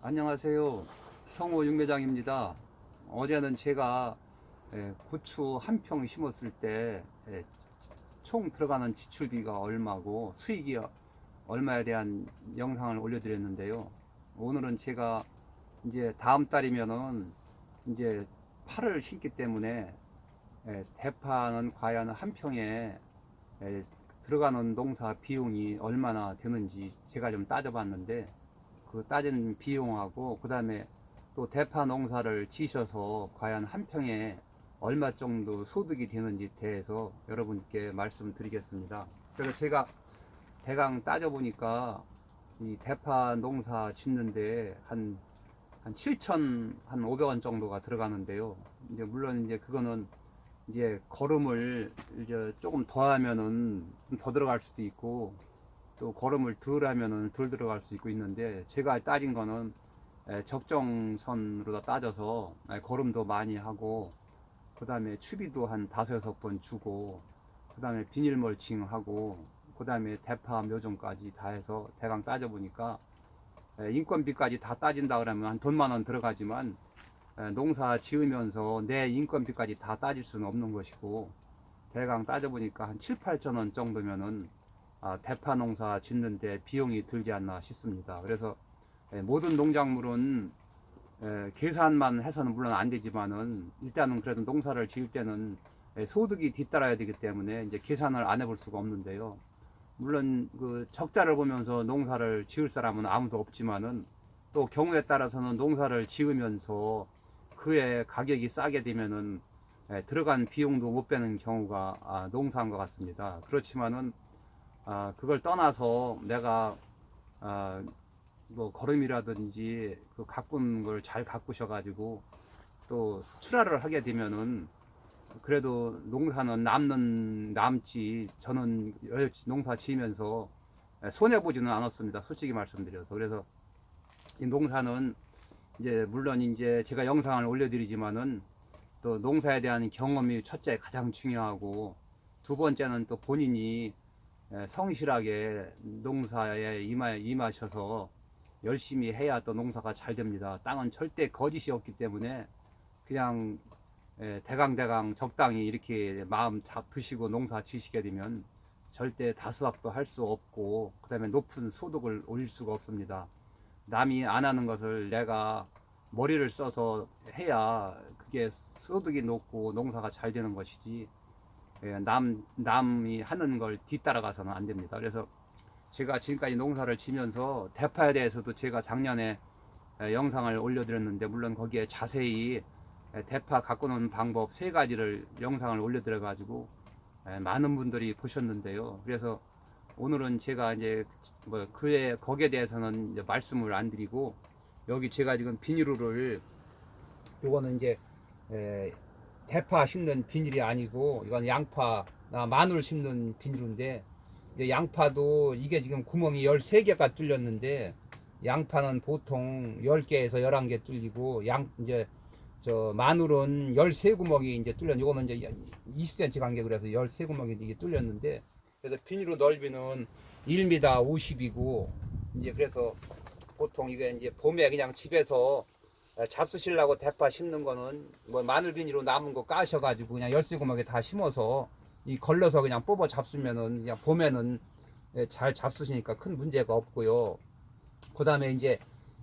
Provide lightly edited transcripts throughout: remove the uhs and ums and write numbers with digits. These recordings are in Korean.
안녕하세요. 성호 육매장입니다. 어제는 제가 고추 한 평 심었을 때 총 들어가는 지출비가 얼마고 수익이 얼마에 대한 영상을 올려드렸는데요. 오늘은 제가 이제 다음 달이면은 이제 파를 심기 때문에 대파는 과연 한 평에 들어가는 농사 비용이 얼마나 되는지 제가 좀 따져봤는데, 그 따진 비용하고 그 다음에 또 대파 농사를 지셔서 과연 한 평에 얼마 정도 소득이 되는지 대해서 여러분께 말씀드리겠습니다. 그래서 제가 대강 따져보니까 이 대파 농사 짓는데 한 7,500원 정도가 들어가는데요. 이제 물론 이제 그거는 이제 거름을 이제 조금 더 하면은 좀 더 들어갈 수도 있고, 또 거름을 덜 하면은 덜 들어갈 수 있고 있는데, 제가 따진 거는 적정선으로 따져서 거름도 많이 하고, 그 다음에 추비도 한 5-6번 주고, 그 다음에 비닐 멀칭하고, 그 다음에 대파 묘종까지 다 해서 대강 따져보니까 인건비까지 다 따진다 그러면 한 돈 10,000원 들어가지만, 농사 지으면서 내 인건비까지 다 따질 수는 없는 것이고, 대강 따져보니까 한 7-8천 원 정도면은 대파 농사 짓는데 비용이 들지 않나 싶습니다. 그래서 모든 농작물은 계산만 해서는 물론 안 되지만은, 일단은 그래도 농사를 지을 때는 소득이 뒤따라야 되기 때문에 이제 계산을 안 해볼 수가 없는데요. 물론 그 적자를 보면서 농사를 지을 사람은 아무도 없지만은, 또 경우에 따라서는 농사를 지으면서 그의 가격이 싸게 되면은 들어간 비용도 못 빼는 경우가 농사인 것 같습니다. 그렇지만은 그걸 떠나서 내가 뭐 거름이라든지 그 가꾼 걸 잘 가꾸셔가지고 또 출하를 하게 되면은, 그래도 농사는 남지. 저는 농사 지으면서 손해 보지는 않았습니다, 솔직히 말씀드려서. 그래서 이 농사는 이제 물론 이제 제가 영상을 올려드리지만은, 또 농사에 대한 경험이 첫째 가장 중요하고, 두 번째는 또 본인이 성실하게 농사에 임하셔서 열심히 해야 또 농사가 잘 됩니다. 땅은 절대 거짓이 없기 때문에 그냥 대강대강 적당히 이렇게 마음 잡으시고 농사 지시게 되면 절대 다수확도 할 수 없고, 그 다음에 높은 소득을 올릴 수가 없습니다. 남이 안 하는 것을 내가 머리를 써서 해야 그게 소득이 높고 농사가 잘 되는 것이지, 남이 하는 걸 뒤따라가서는 안 됩니다. 그래서 제가 지금까지 농사를 지면서 대파에 대해서도 제가 작년에 영상을 올려드렸는데, 물론 거기에 자세히 대파 가꾸는 방법 3가지를 영상을 올려드려 가지고 많은 분들이 보셨는데요. 그래서 오늘은 제가 이제 뭐 거기에 대해서는 이제 말씀을 안 드리고, 여기 제가 지금 비닐을, 요거는 이제 대파 심는 비닐이 아니고 이건 양파나 마늘 심는 비닐인데, 이제 양파도 이게 지금 구멍이 13개가 뚫렸는데, 양파는 보통 10개에서 11개 뚫리고, 이제 저 마늘은 13구멍이 이제 뚫렸. 요거는 이제 20cm 간격으로 해서 13구멍이 이게 뚫렸는데, 그래서 비닐로 넓이는 1m 50이고, 이제 그래서 보통 이게 이제 봄에 그냥 집에서 잡수시려고 대파 심는 거는 뭐 마늘 비닐로 남은 거 까셔가지고 그냥 13구멍에 다 심어서 이 걸러서 그냥 뽑아 잡수면은 그냥 봄에는 잘 잡수시니까 큰 문제가 없고요. 그 다음에 이제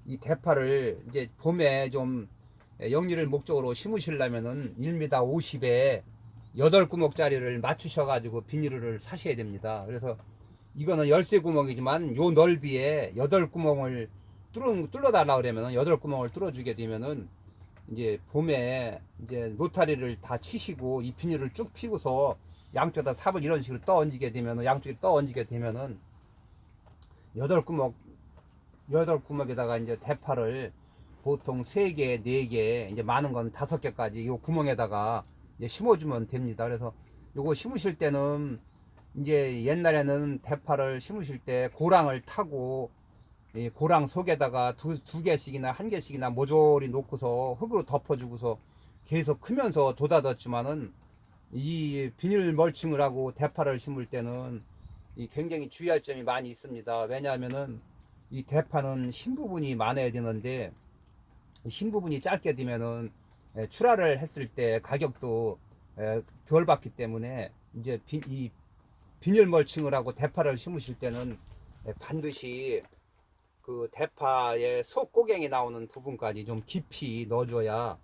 이 대파를 이제 봄에 좀 영리를 목적으로 심으시려면은 1m 50에 8구멍짜리를 맞추셔가지고 비닐을 사셔야 됩니다. 그래서 이거는 13구멍이지만 요 넓이에 8구멍을 뚫어달라 그러면은 8구멍을 뚫어주게 되면은, 이제 봄에 이제 노타리를 다 치시고 이 비닐을 쭉 피고서 양쪽에다 삽을 이런 식으로 떠 얹게 되면은, 양쪽에 떠 얹게 되면은 8구멍, 8구멍에다가 이제 대파를 보통 3개, 4개, 이제 많은 건 5개까지 요 구멍에다가 이제 심어주면 됩니다. 그래서 요거 심으실 때는, 이제 옛날에는 대파를 심으실 때 고랑을 타고 이 고랑 속에다가 두 개씩이나 한 개씩이나 모조리 놓고서 흙으로 덮어주고서 계속 크면서 돋아뒀지만은, 이 비닐 멀칭을 하고 대파를 심을 때는 이 굉장히 주의할 점이 많이 있습니다. 왜냐하면은 이 대파는 흰 부분이 많아야 되는데 흰 부분이 짧게 되면은 출하를 했을 때 가격도 덜 받기 때문에 이제 이 비닐 멀칭을 하고 대파를 심으실 때는 반드시 그 대파의 속 고갱이 나오는 부분까지 좀 깊이 넣어줘야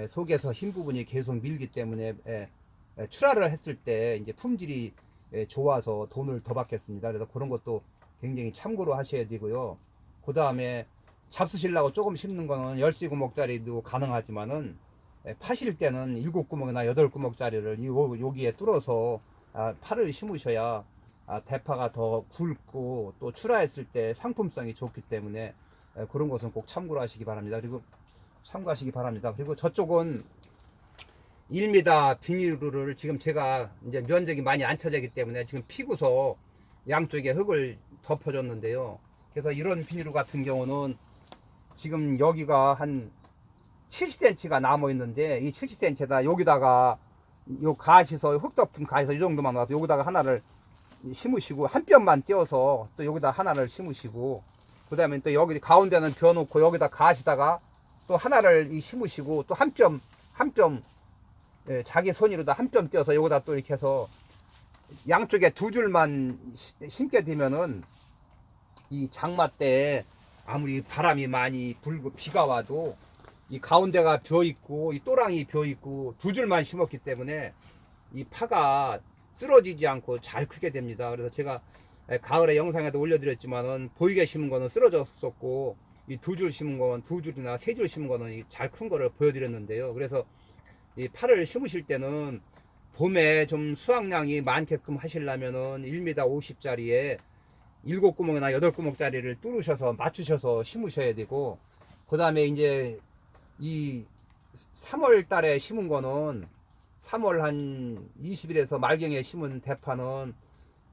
속에서 흰 부분이 계속 밀기 때문에 출하를 했을 때 이제 품질이 좋아서 돈을 더 받겠습니다. 그래서 그런 것도 굉장히 참고로 하셔야 되고요. 그 다음에 잡수시려고 조금 심는 거는 10구멍짜리도 가능하지만은 파실 때는 7구멍이나 8구멍짜리를 여기에 뚫어서 파를 심으셔야 대파가 더 굵고 또 출하했을 때 상품성이 좋기 때문에 그런 것은 꼭 참고로 하시기 바랍니다. 그리고 참고하시기 바랍니다. 그리고 저쪽은 1m 비닐을 지금 제가 이제 면적이 많이 안 쳐지기 때문에 지금 피고서 양쪽에 흙을 덮어줬는데요. 그래서 이런 비닐 같은 경우는 지금 여기가 한 70cm가 남아 있는데 이 70cm에다 여기다가 요 가시서 흙 덮은 가시서 이 정도만 놔서 여기다가 하나를 심으시고 한 뼘만 띄어서 또 여기다 하나를 심으시고 그 다음에 또 여기 가운데는 비워놓고 여기다 가시다가 또 하나를 심으시고 또 한 뼘 자기 손으로다 한 뼘 띄어서 여기다 또 이렇게 해서 양쪽에 두 줄만 심게 되면은 이 장마 때 아무리 바람이 많이 불고 비가 와도 이 가운데가 비어 있고 이 또랑이 비어 있고 두 줄만 심었기 때문에 이 파가 쓰러지지 않고 잘 크게 됩니다. 그래서 제가 가을에 영상에도 올려드렸지만은 보이게 심은 거는 쓰러졌었고 이 두 줄 심은 건 두 줄이나 세 줄 심은 거는 잘 큰 거를 보여드렸는데요. 그래서 이 파를 심으실 때는 봄에 좀 수확량이 많게끔 하시려면은 1m 50짜리에 7구멍이나 8구멍짜리를 뚫으셔서 맞추셔서 심으셔야 되고 그 다음에 이제 이 3월 달에 심은 거는 3월 한 20일에서 말경에 심은 대파는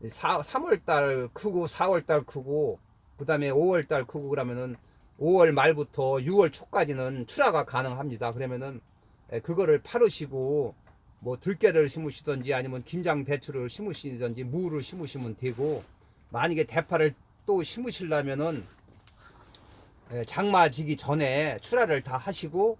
3월 달 크고 4월 달 크고 그 다음에 5월 달 크고 그러면은 5월 말부터 6월 초까지는 출하가 가능합니다. 그러면은 그거를 파르시고 뭐 들깨를 심으시든지 아니면 김장 배추를 심으시든지 무를 심으시면 되고 만약에 대파를 또 심으시려면은 장마지기 전에 출하를 다 하시고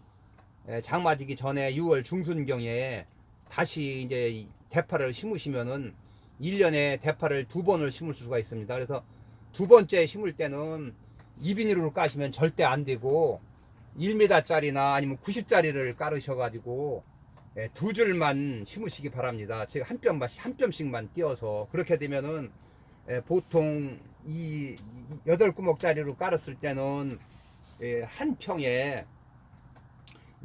장마지기 전에 6월 중순경에 다시 이제 대파를 심으시면은 1년에 대파를 2번을 심을 수가 있습니다. 그래서 두 번째 심을 때는 2비닐로 까시면 절대 안 되고 1m짜리나 아니면 90짜리를 깔으셔가지고 두 줄만 심으시기 바랍니다. 제가 한 뼘씩만 띄어서 그렇게 되면은 보통 이 8구멍짜리로 깔았을 때는 한 평에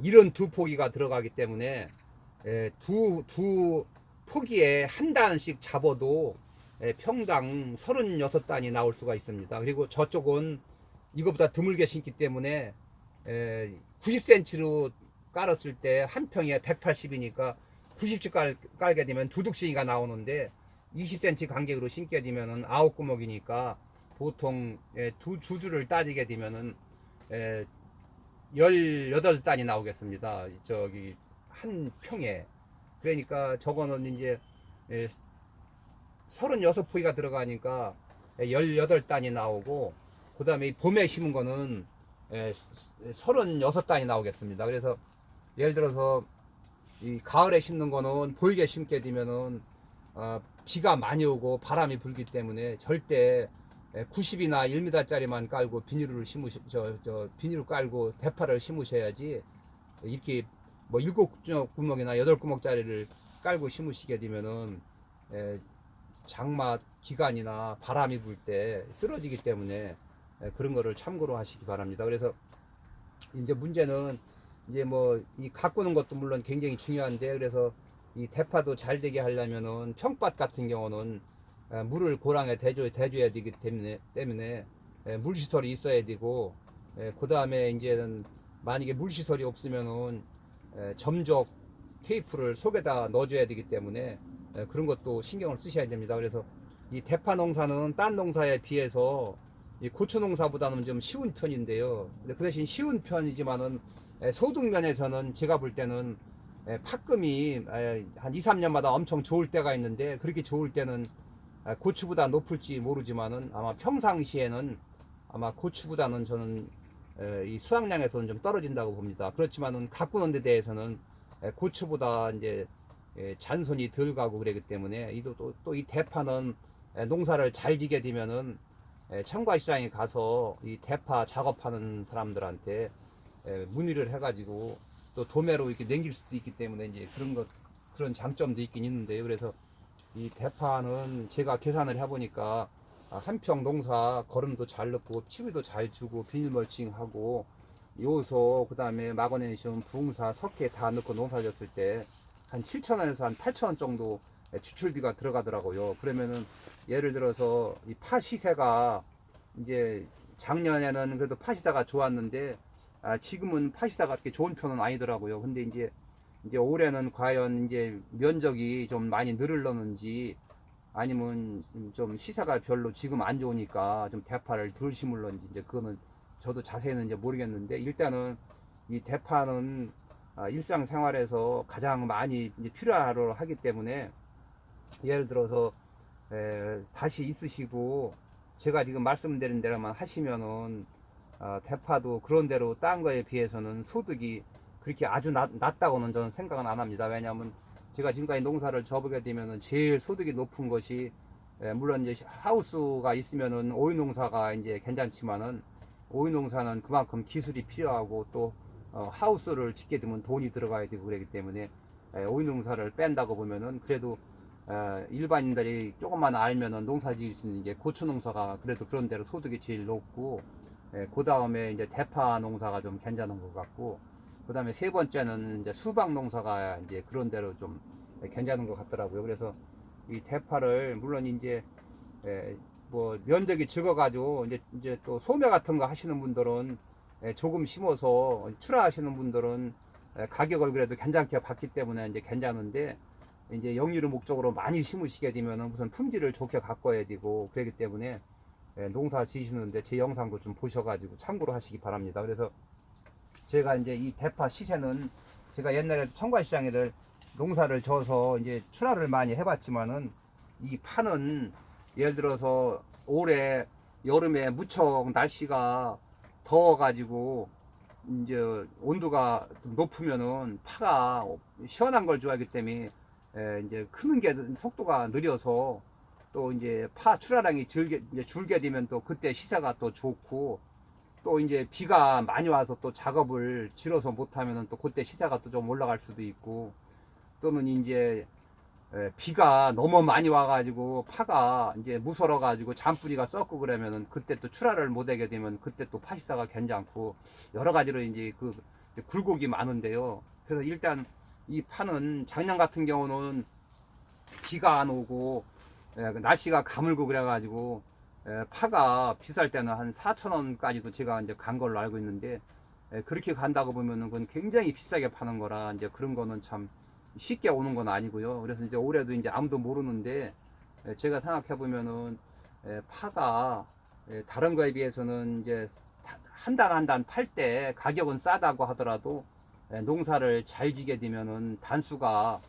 72포기가 들어가기 때문에 두 포기에 한 단씩 잡아도 평당 36단이 나올 수가 있습니다. 그리고 저쪽은 이거보다 드물게 심기 때문에 90cm로 깔았을 때 한 평에 180이니까 90씩 깔게 되면 두둑씩이가 나오는데 20cm 간격으로 심게 되면은 9구멍이니까 보통 두 주를 따지게 되면은 18단이 나오겠습니다. 저기 한 평에. 그러니까 저거는 이제 36포기가 들어가니까 18단이 나오고 그 다음에 봄에 심은 거는 36단이 나오겠습니다. 그래서 예를 들어서 이 가을에 심는 거는 보이게 심게 되면은 비가 많이 오고 바람이 불기 때문에 절대 90이나 1m짜리만 깔고 비닐을 비닐을 깔고 대파를 심으셔야지 이렇게 뭐 7구멍이나 8구멍짜리를 깔고 심으시게 되면은 장마 기간이나 바람이 불 때 쓰러지기 때문에 그런 거를 참고로 하시기 바랍니다. 그래서 이제 문제는 이제 뭐 이 가꾸는 것도 물론 굉장히 중요한데 그래서 이 대파도 잘 되게 하려면은 평밭 같은 경우는 물을 고랑에 대줘야 되기 때문에 물시설이 있어야 되고 그 다음에 이제는 만약에 물시설이 없으면은 점적 테이프를 속에다 넣어줘야 되기 때문에 그런 것도 신경을 쓰셔야 됩니다. 그래서 이 대파 농사는 딴 농사에 비해서 이 고추 농사보다는 좀 쉬운 편인데요. 근데 그 대신 쉬운 편이지만은 소득면에서는 제가 볼 때는 팥금이 한 2, 3년마다 엄청 좋을 때가 있는데 그렇게 좋을 때는 고추보다 높을지 모르지만은 아마 평상시에는 아마 고추보다는 저는 이 수확량에서는 좀 떨어진다고 봅니다. 그렇지만은 가꾸는 데 대해서는 고추보다 이제 잔손이 덜 가고 그러기 때문에 또 이 대파는 농사를 잘 지게 되면은 청과시장에 가서 이 대파 작업하는 사람들한테 문의를 해가지고 또 도매로 이렇게 넘길 수도 있기 때문에 이제 그런 장점도 있긴 있는데요. 그래서 이 대파는 제가 계산을 해보니까 한 평 농사 거름도 잘 넣고 치비도 잘 주고 비닐 멀칭하고 요소 그다음에 마그네슘 붕사 석회 다 넣고 농사 졌을 때 한 7,000원에서 한 8,000원 정도 추출비가 들어가더라고요. 그러면은 예를 들어서 이 파 시세가 이제 작년에는 그래도 파 시세가 좋았는데 지금은 파 시세가 그렇게 좋은 편은 아니더라고요. 근데 이제 올해는 과연 이제 면적이 좀 많이 늘을렀는지 아니면 좀 시세가 별로 지금 안 좋으니까 좀 대파를 덜 심을런지 이제 그거는 저도 자세히는 이제 모르겠는데 일단은 이 대파는 일상생활에서 가장 많이 이제 필요하러 하기 때문에 예를 들어서 밭이 있으시고 제가 지금 말씀드린 대로만 하시면은 대파도 그런 대로 딴 거에 비해서는 소득이 그렇게 아주 낮다고는 저는 생각은 안 합니다. 왜냐하면 제가 지금까지 농사를 접하게 되면은 제일 소득이 높은 것이 물론 이제 하우스가 있으면은 오이 농사가 이제 괜찮지만은 오이 농사는 그만큼 기술이 필요하고 또 하우스를 짓게 되면 돈이 들어가야 되고 그러기 때문에 오이 농사를 뺀다고 보면은 그래도 일반인들이 조금만 알면은 농사 지을 수 있는 게 고추 농사가 그래도 그런 대로 소득이 제일 높고 그 다음에 이제 대파 농사가 좀 괜찮은 것 같고 그 다음에 세 번째는 이제 수박 농사가 이제 그런 대로 좀 괜찮은 것 같더라고요. 그래서 이 대파를 물론 이제 뭐 면적이 적어가지고 이제 또 소매 같은 거 하시는 분들은 조금 심어서 출하하시는 분들은 가격을 그래도 괜찮게 받기 때문에 이제 괜찮은데 이제 영유를 목적으로 많이 심으시게 되면은 우선 품질을 좋게 가꿔야 되고 그렇기 때문에 농사 지시는데 제 영상도 좀 보셔가지고 참고로 하시기 바랍니다. 그래서 제가 이제 이 대파 시세는 제가 옛날에 청과시장에를 농사를 져서 이제 출하를 많이 해봤지만은 이 파는 예를 들어서 올해 여름에 무척 날씨가 더워가지고 이제 온도가 좀 높으면은 파가 시원한 걸 좋아하기 때문에 이제 크는 게 속도가 느려서 또 이제 파 출하량이 줄게 되면 또 그때 시세가 또 좋고 또 이제 비가 많이 와서 또 작업을 지러서 못하면은 또 그때 시세가 또 좀 올라갈 수도 있고 또는 이제 비가 너무 많이 와가지고 파가 이제 무설어가지고 잔뿌리가 썩고 그러면은 그때 또 출하를 못하게 되면 그때 또 파시사가 괜찮고 여러 가지로 이제 그 굴곡이 많은데요. 그래서 일단 이 파는 작년 같은 경우는 비가 안 오고 날씨가 가물고 그래가지고 파가 비쌀 때는 한 4,000원까지도 제가 이제 간 걸로 알고 있는데 그렇게 간다고 보면은 그건 굉장히 비싸게 파는 거라 이제 그런 거는 참 쉽게 오는 건 아니고요. 그래서 이제 올해도 이제 아무도 모르는데 제가 생각해 보면은 파가 다른 거에 비해서는 이제 한 단 한 단 팔 때 가격은 싸다고 하더라도 농사를 잘 지게 되면은 단수가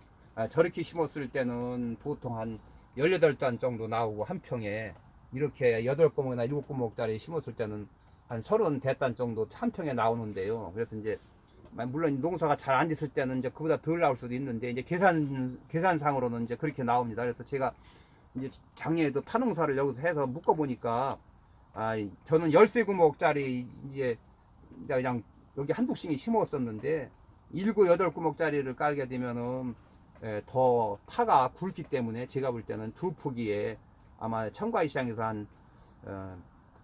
저렇게 심었을 때는 보통 한 18단 정도 나오고 한 평에 이렇게 8구멍이나 7구멍짜리 심었을 때는 한 30대단 정도 한 평에 나오는데요. 그래서 이제 물론 농사가 잘 안 됐을 때는 이제 그보다 덜 나올 수도 있는데 이제 계산상으로는 이제 그렇게 나옵니다. 그래서 제가 이제 작년에도 파농사를 여기서 해서 묶어 보니까 저는 13구멍짜리 이제 그냥 여기 한두 씩이 심었었는데 7, 8구멍짜리를 깔게 되면은 더 파가 굵기 때문에 제가 볼 때는 두 포기에 아마 청과시장에서 한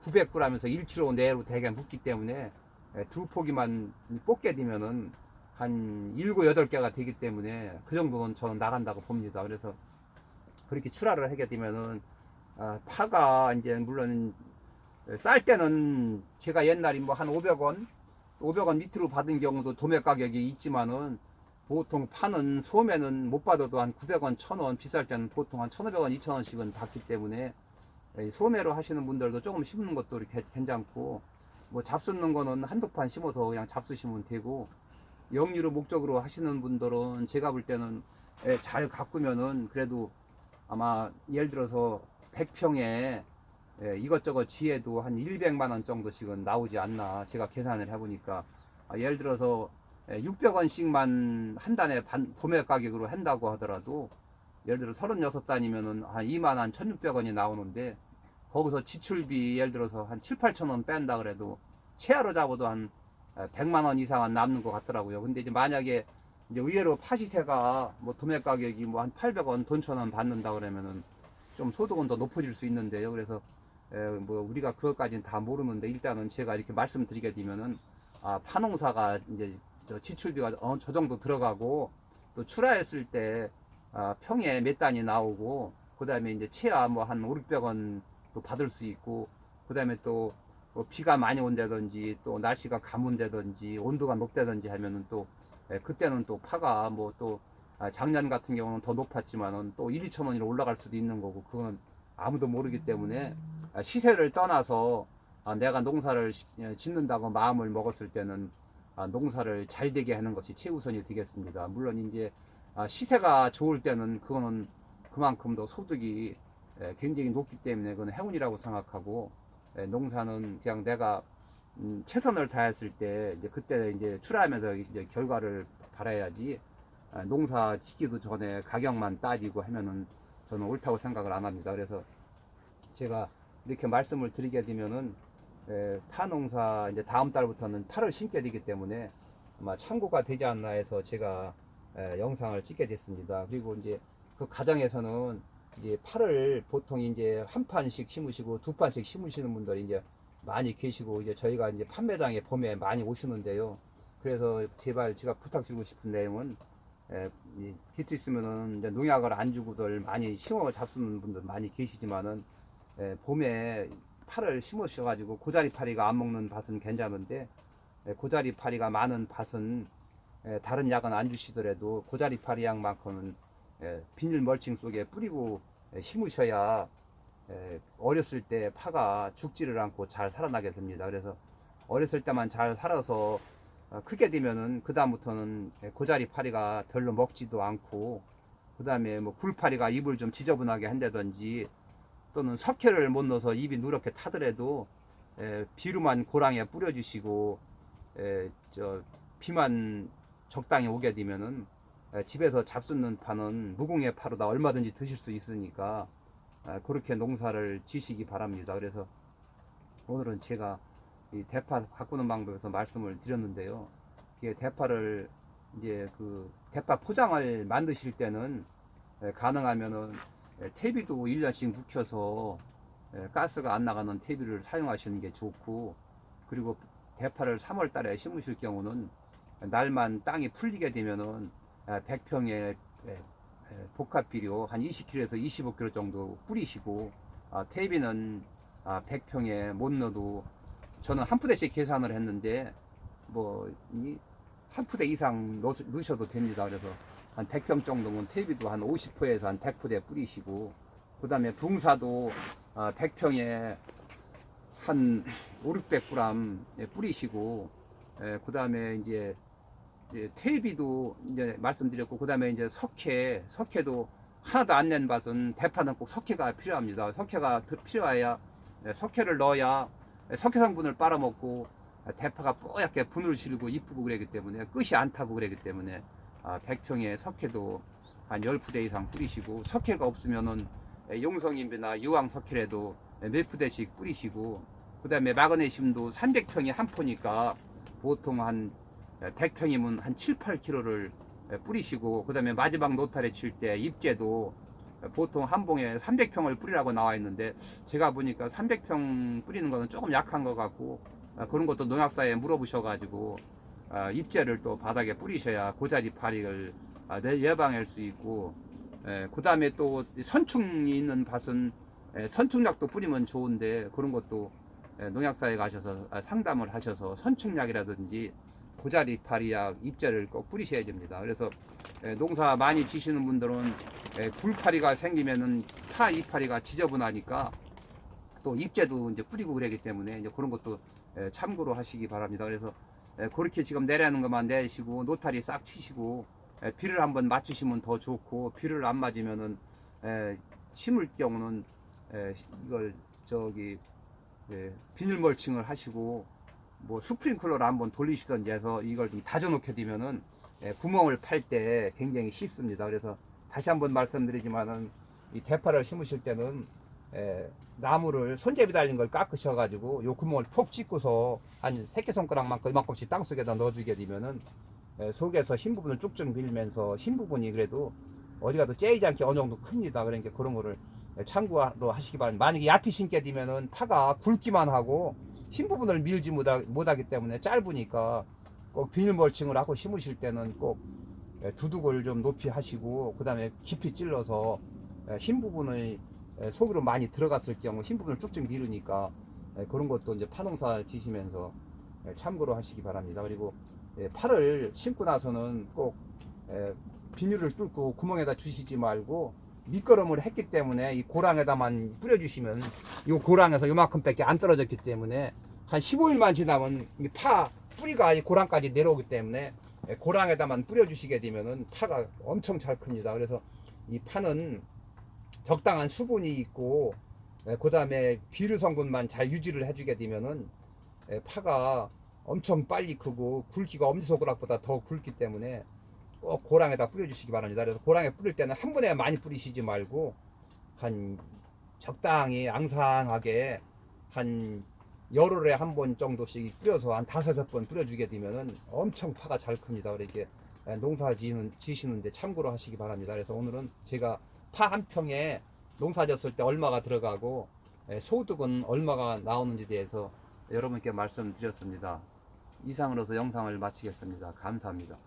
900g에서 1kg 내로 대개 묶기 때문에 두 포기만 뽑게 되면은 한 7, 8개가 되기 때문에 그 정도는 저는 나간다고 봅니다. 그래서 그렇게 출하를 하게 되면은 파가 이제 물론 쌀 때는 제가 옛날에 뭐 한 500원 밑으로 받은 경우도 도매 가격이 있지만은 보통 파는 소매는 못 받아도 한 900원, 1000원 비쌀 때는 보통 한 1500원, 2000원씩은 받기 때문에 소매로 하시는 분들도 조금 심는 것도 이렇게 괜찮고 뭐 잡수는 거는 한두 판 심어서 그냥 잡수시면 되고 영유로 목적으로 하시는 분들은 제가 볼 때는 잘 가꾸면은 그래도 아마 예를 들어서 100평에 이것저것 지혜도 한 100만 원 정도씩은 나오지 않나 제가 계산을 해보니까 예를 들어서 600원씩만 한 단에 도매 가격으로 한다고 하더라도 예를 들어 36단이면은 한 2만 한 1,600원이 나오는데 거기서 지출비 예를 들어서 한 7, 8천 원 뺀다 그래도 최하로 잡아도 한 100만 원 이상은 남는 것 같더라고요. 근데 이제 만약에 이제 의외로 파시세가 뭐 도매 가격이 뭐 한 800원 돈 1,000원 받는다 그러면은 좀 소득은 더 높아질 수 있는데요. 그래서 뭐 우리가 그것까지는 다 모르는데 일단은 제가 이렇게 말씀드리게 되면은 파농사가 이제 저 지출비가 저 정도 들어가고 또 출하했을 때 평에 몇 단이 나오고 그다음에 이제 최하 뭐 한 5, 600원 또 받을 수 있고 그다음에 또 뭐 비가 많이 온다든지 또 날씨가 가문다든지 온도가 높다든지 하면은 또 그때는 또 파가 뭐 또 작년 같은 경우는 더 높았지만은 또 1, 2천 원으로 올라갈 수도 있는 거고 그거는 아무도 모르기 때문에 시세를 떠나서 내가 농사를 짓는다고 마음을 먹었을 때는 농사를 잘 되게 하는 것이 최우선이 되겠습니다. 물론 이제 시세가 좋을 때는 그거는 그만큼 더 소득이 굉장히 높기 때문에 그건 행운이라고 생각하고 농사는 그냥 내가 최선을 다했을 때 이제 그때 이제 출하하면서 이제 결과를 바라야지 농사 짓기도 전에 가격만 따지고 하면은 저는 옳다고 생각을 안 합니다. 그래서 제가 이렇게 말씀을 드리게 되면은 파 농사 이제 다음 달부터는 파를 심게 되기 때문에 아마 참고가 되지 않나 해서 제가 영상을 찍게 됐습니다. 그리고 이제 그 가정에서는 이제 파를 보통 이제 한 판씩 심으시고 두 판씩 심으시는 분들이 이제 많이 계시고 이제 저희가 이제 판매장에 봄에 많이 오시는데요. 그래서 제발 제가 부탁드리고 싶은 내용은 길 수 있으면은 이제 농약을 안 주고들 많이 심어 잡수는 분들 많이 계시지만은 봄에 파를 심으셔가지고 고자리 파리가 안 먹는 밭은 괜찮은데 고자리 파리가 많은 밭은 다른 약은 안 주시더라도 고자리 파리 약만큼은 비닐 멀칭 속에 뿌리고 심으셔야 어렸을 때 파가 죽지를 않고 잘 살아나게 됩니다. 그래서 어렸을 때만 잘 살아서 크게 되면은 그 다음부터는 고자리 파리가 별로 먹지도 않고 그 다음에 뭐 굴파리가 입을 좀 지저분하게 한다든지 또는 석회를 못 넣어서 입이 누렇게 타더라도 비료만 고랑에 뿌려주시고 저 비만 적당히 오게 되면은 집에서 잡수는 파는 무공해 파로 다 얼마든지 드실 수 있으니까 그렇게 농사를 지시기 바랍니다. 그래서 오늘은 제가 이 대파 가꾸는 방법에서 말씀을 드렸는데요. 이게 대파를 이제 그 대파 포장을 만드실 때는 가능하면은 퇴비도 1년씩 묵혀서 가스가 안 나가는 퇴비를 사용하시는 게 좋고 그리고 대파를 3월 달에 심으실 경우는 날만 땅이 풀리게 되면은 100평에 복합 비료 한 20kg에서 25kg 정도 뿌리시고 퇴비는 100평에 못 넣어도 저는 한 푸대씩 계산을 했는데 뭐 한 푸대 이상 넣으셔도 됩니다. 그래서 한 100평 정도면 퇴비도 한 50포에서 한 100푸대 뿌리시고 그 다음에 붕사도 100평에 한 5, 600g 뿌리시고 그 다음에 이제 퇴비도 이제 말씀드렸고 그 다음에 이제 석회도 하나도 안 낸 밭은 대파는 꼭 석회가 필요합니다. 석회가 필요해야 석회를 넣어야 석회 성분을 빨아먹고 대파가 뽀얗게 분을 실고 이쁘고 그러기 때문에 끝이 안 타고 그러기 때문에 100평에 석회도 한 10푸대 이상 뿌리시고 석회가 없으면은 용성인비나 유황 석회라도 몇 푸대씩 뿌리시고 그 다음에 마그네슘도 300평이 한 포니까 보통 한 100평이면 한 7, 8kg를 뿌리시고 그 다음에 마지막 노탈에 칠 때 잎제도 보통 한 봉에 300평을 뿌리라고 나와 있는데 제가 보니까 300평 뿌리는 거는 조금 약한 것 같고 그런 것도 농약사에 물어보셔가지고 잎제를 또 바닥에 뿌리셔야 고자리 파리를 예방할 수 있고 그 다음에 또 선충이 있는 밭은 선충약도 뿌리면 좋은데 그런 것도 농약사에 가셔서 상담을 하셔서 선충약이라든지 고자리 파리약 잎제를 꼭 뿌리셔야 됩니다. 그래서 농사 많이 지시는 분들은 굴파리가 생기면은 파 이파리가 지저분하니까 또 잎제도 이제 뿌리고 그러기 때문에 이제 그런 것도 참고로 하시기 바랍니다. 그래서 그렇게 지금 내려는 것만 내시고 노타리 싹 치시고 비를 한번 맞추시면 더 좋고 비를 안 맞으면은 심을 경우는 이걸 저기 비닐 멀칭을 하시고 뭐 스프링클러를 한번 돌리시던지 해서 이걸 좀 다져놓게 되면은 구멍을 팔 때 굉장히 쉽습니다. 그래서 다시 한번 말씀드리지만은 이 대파를 심으실 때는 나무를 손잡이 달린 걸 깎으셔가지고 요 구멍을 푹 찍고서 한 새끼손가락만큼 이만큼씩 땅속에다 넣어주게 되면은 속에서 흰 부분을 쭉쭉 밀면서 흰 부분이 그래도 어디 가도 째이지 않게 어느 정도 큽니다. 그러니까 그런 거를 참고로 하시기 바랍니다. 만약에 얕이 심게 되면은 파가 굵기만 하고 흰 부분을 밀지 못하기 때문에 짧으니까 꼭 비닐 멀칭을 하고 심으실 때는 꼭 두둑을 좀 높이 하시고 그 다음에 깊이 찔러서 흰 부분을 속으로 많이 들어갔을 경우 흰 부분을 쭉쭉 밀으니까 그런 것도 이제 파농사 지시면서 참고로 하시기 바랍니다. 그리고 파를 심고 나서는 꼭 비닐을 뚫고 구멍에다 주시지 말고 밑거름을 했기 때문에 이 고랑에다만 뿌려주시면 이 고랑에서 요만큼밖에 안 떨어졌기 때문에 한 15일만 지나면 이 파 뿌리가 이 고랑까지 내려오기 때문에 고랑에다만 뿌려주시게 되면은 파가 엄청 잘 큽니다. 그래서 이 파는 적당한 수분이 있고 그 다음에 비료 성분만 잘 유지를 해주게 되면은 파가 엄청 빨리 크고 굵기가 엄지손가락보다 더 굵기 때문에 꼭 고랑에다 뿌려주시기 바랍니다. 그래서 고랑에 뿌릴 때는 한 번에 많이 뿌리시지 말고 한 적당히 앙상하게 한 열흘에 한 번 정도씩 뿌려서 한 5-6번 뿌려주게 되면은 엄청 파가 잘 큽니다. 그렇게 농사 지시는데 참고로 하시기 바랍니다. 그래서 오늘은 제가 파 한 평에 농사 졌을 때 얼마가 들어가고 소득은 얼마가 나오는지 대해서 여러분께 말씀드렸습니다. 이상으로서 영상을 마치겠습니다. 감사합니다.